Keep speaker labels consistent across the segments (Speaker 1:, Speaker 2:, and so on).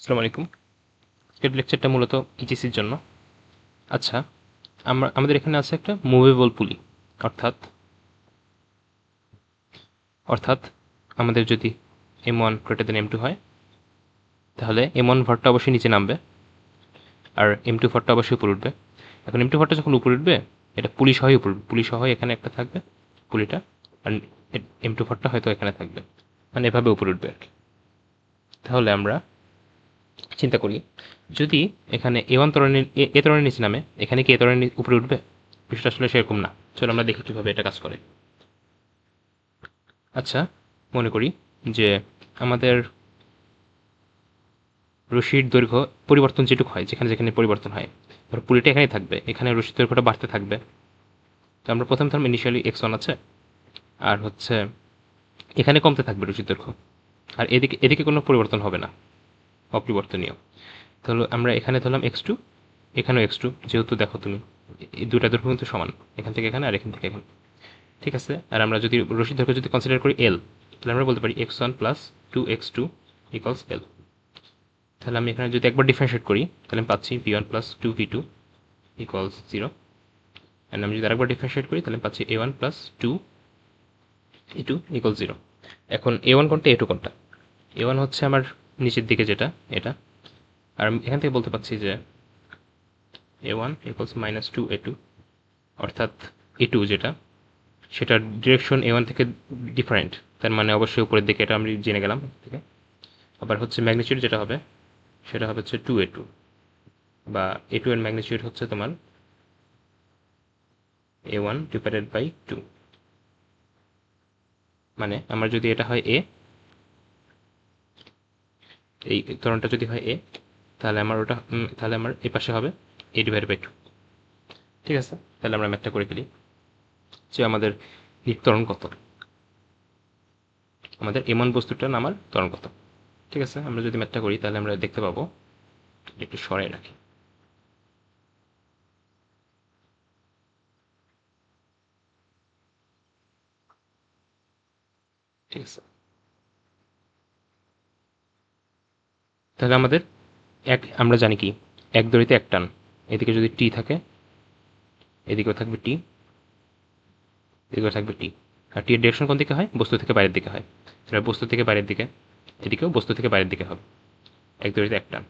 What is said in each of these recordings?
Speaker 1: আসসালামু আলাইকুম। আজকের লেকচারটা মূলত ইজিসির জন্য। আচ্ছা, আমাদের এখানে আছে একটা মুভেবল পুলি, অর্থাৎ অর্থাৎ আমাদের যদি M1 গ্রেটার দেন M2 হয়, তাহলে M1 ভরটা অবশ্যই নিচে নামবে আর M2 ভরটা অবশ্যই উপরে উঠবে। এখন M2 ভরটা যখন উপরে উঠবে, এটা পুলি সহই উপরে উঠবে, পুলি সহ এখানে একটা থাকবে পুলিটা, আর M2 ভরটা হয়তো এখানে থাকবে, মানে এভাবে উপরে উঠবে আর কি। তাহলে আমরা চিন্তা করি, যদি এখানে A1 ত্বরণের এ ত্বরণের নিচে নামে, এখানে কি এ ত্বরণের উপরে উঠবে? বিষয়টা আসলে সেরকম না। চলো আমরা দেখি কিভাবে এটা কাজ করে। আচ্ছা, মনে করি যে আমাদের রশির দৈর্ঘ্য পরিবর্তন যেটুকু হয়, যেখানে যেখানে পরিবর্তন হয়, ধরো পুলিটা এখানেই থাকবে, এখানে রশির দৈর্ঘ্যটা বাড়তে থাকবে। তো আমরা প্রথম ধরুন ইনিশিয়ালি x1 আছে, আর হচ্ছে এখানে কমতে থাকবে রশির দৈর্ঘ্য, আর এদিকে এদিকে কোনো পরিবর্তন হবে না, অপরিবর্তনীয়। তাহলে আমরা এখানে ধরলাম x2, এখানেও x2, যেহেতু দেখো তুমি এই দুটা দৈর্ঘ্য কিন্তু সমান, এখান থেকে এখানে আর এখান থেকে এখানে, ঠিক আছে। আর আমরা যদি রশির দৈর্ঘ্য যদি কনসিডার করি l, তাহলে আমরা বলতে পারি x1 plus 2x2 equals l। তাহলে আমি এখানে যদি একবার ডিফারেন্সিয়েট করি, তাহলে আমি পাচ্ছি v1 plus 2v2 equals 0। And আমি যদি আরেকবার ডিফারেন্সিয়েট করি, তাহলে আমি পাচ্ছি a1 প্লাস 2e2 ইকুয়াল 0। এখন a1 কোনটা, a2 কোনটা? a1 হচ্ছে আমার নিচের দিকে যেটা, এটা। আর আমি এখান থেকে বলতে পাচ্ছি যে a1 ইকুয়ালস মাইনাস 2a2, অর্থাৎ a2 যেটা, সেটার ডিরেকশন a1 থেকে ডিফারেন্ট, তার মানে অবশ্যই উপরের দিকে, এটা আমি জেনে গেলাম থেকে। আবার হচ্ছে ম্যাগনিটিউড যেটা হবে, সেটা হবে হচ্ছে 2a2, বা a2 এর ম্যাগনিটিউড হচ্ছে তোমার a1 ডিভাইডেড বাই 2। মানে আমার যদি এটা হয় a, এই ত্বরণটা যদি হয় a, তাহলে আমার ওটা তাহলে আমার এই পাশে হবে a ডিভাইডেড বাই 2। ঠিক আছে, তাহলে আমরা ম্যাথটা করে ফেলি যে আমাদের ত্বরণ কত, আমাদের এমন বস্তুটার নামার ত্বরণ কত। ঠিক আছে, আমরা যদি ম্যাথটা করি তাহলে আমরা দেখতে পাবো, একটু সরাই রাখি। ঠিক আছে, তাহলে আমাদের আমরা জানি কি, এক দড়িতে এক টান। এদিকে যদি টি থাকে, এদিকেও থাকবে টি, এদিকেও থাকবে টি। আর টি এর ডিরেকশন কোন দিকে হয়? বস্তু থেকে বাইরের দিকে হয়। তাহলে বস্তু থেকে বাইরের দিকে, এদিকেও বস্তু থেকে বাইরের দিকে হবে, এক দড়িতে এক টান।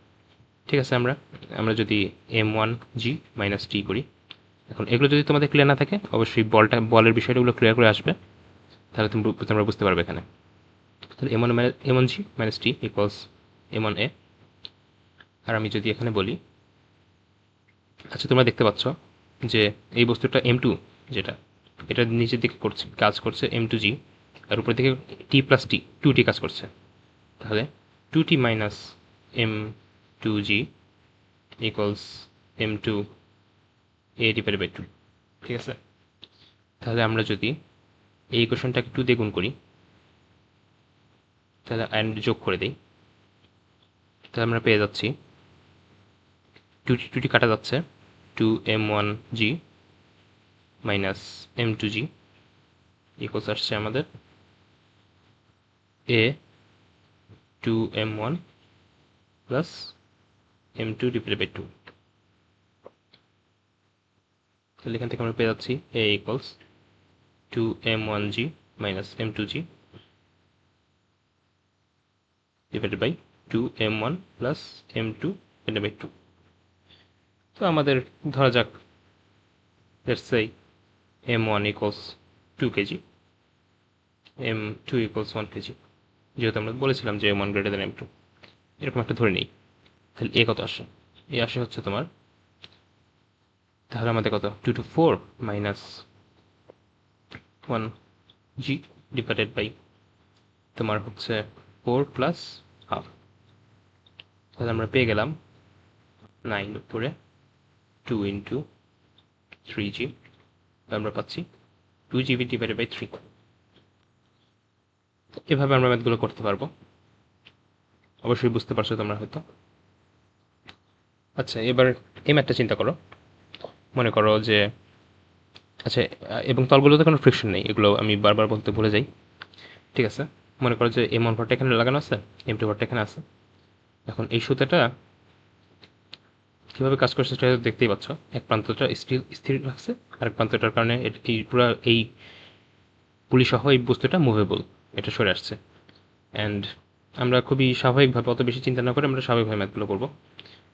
Speaker 1: ঠিক আছে, আমরা আমরা যদি m1g মাইনাস টি করি, এখন এগুলো যদি তোমাদের ক্লিয়ার না থাকে, অবশ্যই বলের বিষয়গুলো ক্লিয়ার করে আসবে, তাহলে তোমরা বুঝতে পারবে এখানে। তাহলে m1g মাইনাস টি ইকুয়ালস m1a। আর আমি যদি এখানে বলি, আচ্ছা তোমরা দেখতে পাচ্ছ যে এই বস্তুটা M2 যেটা, এটা নিচের দিকে কাজ করছে M2g, আর উপরের দিকে টি প্লাস টি 2t কাজ করছে। তাহলে 2t minus M2g equals M2 a divided by 2। ঠিক আছে, তাহলে আমরা যদি এই ইকুয়েশনটাকে 2 দিয়ে গুণ করি, তাহলে অ্যান্ড যোগ করে দিই, তাহলে আমরা পেয়ে যাচ্ছি 2t কাটা যাচ্ছে, 2m1g মাইনাস m2g ইকুয়ালস আসছে আমাদের a 2m1 plus m2 divided by 2। তাহলে এখান থেকে আমরা পেয়ে যাচ্ছি a equals 2m1g minus m2g divided by 2m1 plus m2 divided by 2। তো আমাদের ধরা যাক, let's say m1 equals 2 kg, m2 equals 1 kg, যেহেতু আমরা বলেছিলাম যে m1 গ্রেটার দেন m2, এরকম একটা ধরে নিই। তাহলে এ কত আসে? এ আসে হচ্ছে তোমার, তাহলে আমাদের কত, 2 to 4 minus 1g divided by তোমার হচ্ছে 4 প্লাস হাফ। তাহলে আমরা পেয়ে গেলাম 9 উপরে 2 ইন্টু 3g, আমরা পাচ্ছি 2gb ডিভাইডেড বাই 3। এভাবে আমরা ম্যাথগুলো করতে পারবো, অবশ্যই বুঝতে পারছো তোমরা হয়তো। আচ্ছা, এবার এই ম্যাথটা চিন্তা করো। মনে করো যে, আচ্ছা, এবং তলগুলোতে কোনো ফ্রিকশন নেই, এগুলো আমি বারবার বলতে ভুলে যাই। ঠিক আছে, মনে করো যে M1 ভরটা এখানে লাগানো আছে, M2 ভরটা এখানে আছে। এখন এই সুতাটা কীভাবে কাজ করছে সেটা দেখতেই পাচ্ছ। এক প্রান্তটা স্থির রাখছে, আরেক প্রান্তটার কারণে এই পুরো এই পুলি সহ এই বস্তুটা মুভেবল, এটা সরে আসছে। অ্যান্ড আমরা খুবই স্বাভাবিকভাবে, অত বেশি চিন্তা না করে আমরা স্বাভাবিকভাবে ম্যাথগুলো করবো।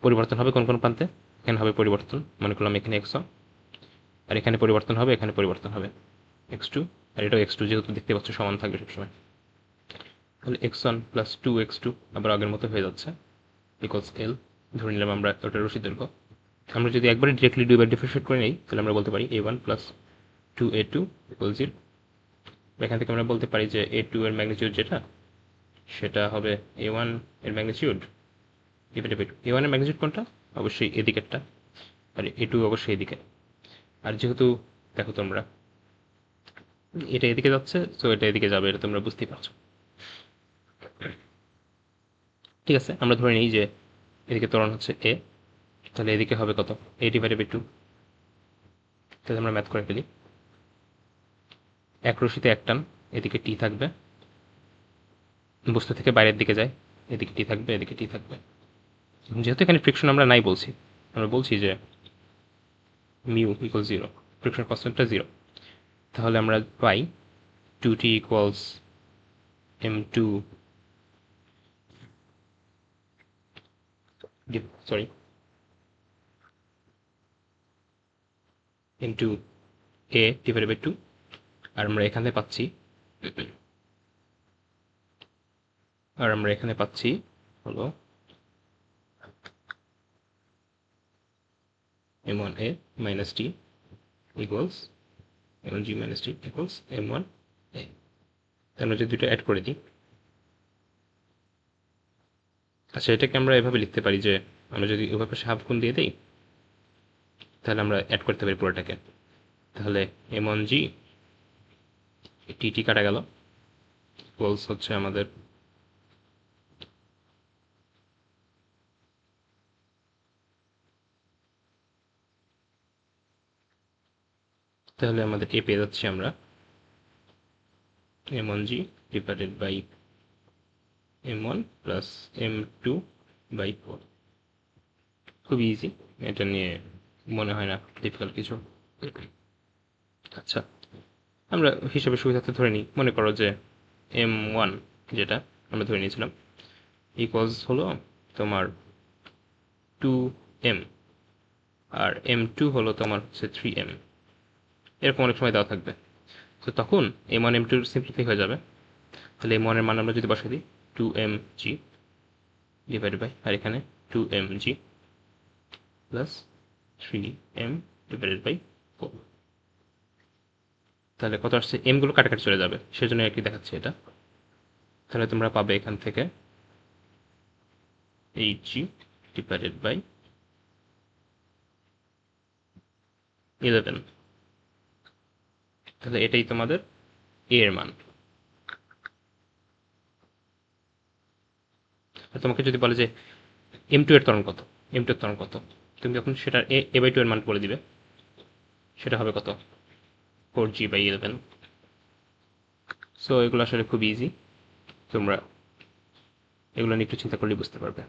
Speaker 1: পরিবর্তন হবে কোন কোন প্রান্তে, এখানে হবে পরিবর্তন, মনে করলাম এখানে x1, আর এখানে পরিবর্তন হবে, এখানে পরিবর্তন হবে x2, আর এটাও x2, যেহেতু দেখতে পাচ্ছ সমান থাকবে সবসময়। তাহলে x1 প্লাস 2x2 আবার আগের মতো হয়ে যাচ্ছে, ইকুয়ালস l। ধরে নিলাম আমরা ওটা রশিদ দৈর্ঘ্য। আমরা যদি একবারে ডিরেক্টলি দুইবার ডিফারেন্সিয়েট করে নিই, তাহলে আমরা বলতে পারি a1 প্লাস 2a2 ইকুয়ালস 0। এখান থেকে আমরা বলতে পারি যে a2 এর ম্যাগনিটিউড যেটা, সেটা হবে a1 এর ম্যাগনিটিউড ডিভাইডেড বাই 2। a1 এর ম্যাগনিটিউড কোনটা? অবশ্যই এদিকেরটা, আর a2 অবশ্যই এদিকে। আর যেহেতু দেখো তোমরা এটা এদিকে যাচ্ছে, তো এটা এদিকে যাবে, এটা তোমরা বুঝতেই পারছো। ঠিক আছে, আমরা ধরে নিই যে এদিকে ত্বরণ হচ্ছে a, তাহলে এদিকে হবে কত? a divided by 2। তাহলে আমরা ম্যাথ করে ফেলি। এক রশিতে এক টান, এদিকে টি থাকবে, বস্তু থেকে বাইরের দিকে যায়, এদিকে টি থাকবে, এদিকে টি থাকবে। যেহেতু এখানে ফ্রিকশন আমরা নাই বলছি, আমরা বলছি যে মিউ ইকুয়াল 0, ফ্রিকশন কনস্ট্যান্টটা 0, তাহলে আমরা পাই 2t equals m2 sorry m2 a divided by 2। আর আমরা এখানে পাচ্ছি হলো m1a minus t equals m1g minus t equals m1a। আমরা যদি দুটো অ্যাড করে দিই, আচ্ছা এটাকে আমরা এভাবে লিখতে পারি যে আমরা যদি উভয় পাশে হাফ গুণ দিয়ে দিই, তাহলে আমরা অ্যাড করতে পারি পুরোটাকে। তাহলে m1g টি কাটা গেল, ইকুয়ালস হচ্ছে আমাদের তাহলে আমাদের এ পেয়ে যাচ্ছি আমরা m1g divided by m1 plus m2 by 4। খুব ইজি, এটা নিয়ে মনে হয় না ডিফিকাল্ট কিছু। আচ্ছা, আমরা হিসাবে সুবিধার্থে ধরে নিই, মনে করো যে m1 যেটা আমরা ধরে নিয়েছিলাম ইকুয়ালস হলো তোমার 2m, আর m2 হলো তোমার হচ্ছে 3m, এরকম অনেক সময় দেওয়া থাকবে। তো তখন m1 m2 সিম্পলিফাই হয়ে যাবে। তাহলে m1 এর মান আমরা যদি বসাই দিই 2mg ডিভাইডেড বাই, আর এখানে 2mg plus 3m divided by 4। তাহলে কত আসছে? এম গুলো কাটাকাটি চলে যাবে, সেজন্য আর কি দেখাচ্ছে এটা। তাহলে তোমরা পাবে এখান থেকে 8g ডিভাইডেড বাই 11। তাহলে এটাই তোমাদের a এর মান। আর তোমাকে যদি বলে যে m2 এর ত্বরণ কত, m2 এর ত্বরণ কত, তুমি যখন সেটা a/2 এর মান বলে দিবে, সেটা হবে কত? 4g/11। সো এগুলো আসলে খুব ইজি, তোমরা এগুলো নিয়ে একটু চিন্তা করলে বুঝতে পারবে।